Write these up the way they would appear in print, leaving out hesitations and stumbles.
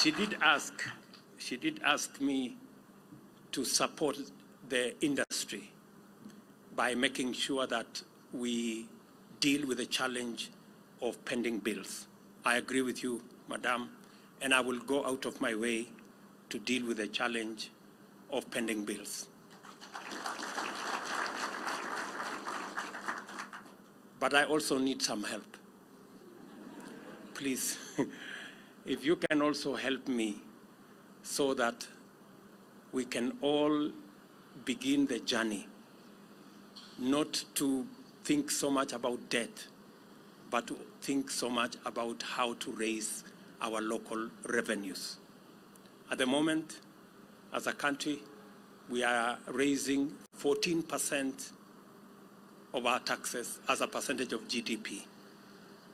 She did ask me to support the industry by making sure that we deal with the challenge of pending bills. I agree with you, Madam, and I will go out of my way to deal with the challenge of pending bills. But I also need some help. Please, if you can also help me so that we can all begin the journey, not to think so much about debt, but to think so much about how to raise our local revenues. At the moment, as a country, we are raising 14% of our taxes as a percentage of GDP.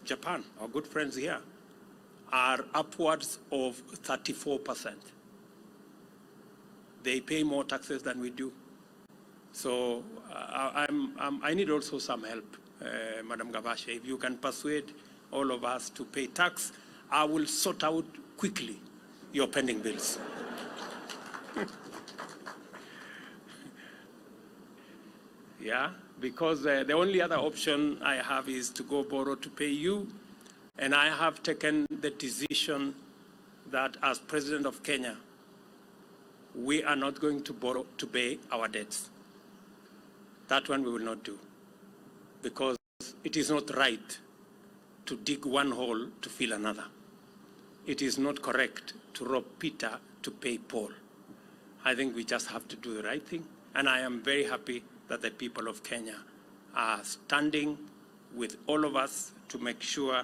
Japan, our good friends here, are upwards of 34%. They pay more taxes than we do. So I need also some help, Madam Gavashe. If you can persuade all of us to pay tax, I will sort out quickly your pending bills. Yeah, because the only other option I have is to go borrow to pay you. And I have taken the decision that as President of Kenya, we are not going to borrow to pay our debts. That one we will not do, because it is not right to dig one hole to fill another. It is not correct to rob Peter to pay Paul. I think we just have to do the right thing. And I am very happy that the people of Kenya are standing with all of us to make sure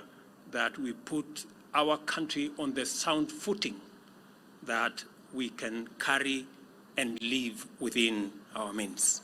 that we put our country on the sound footing that we can carry and live within our means.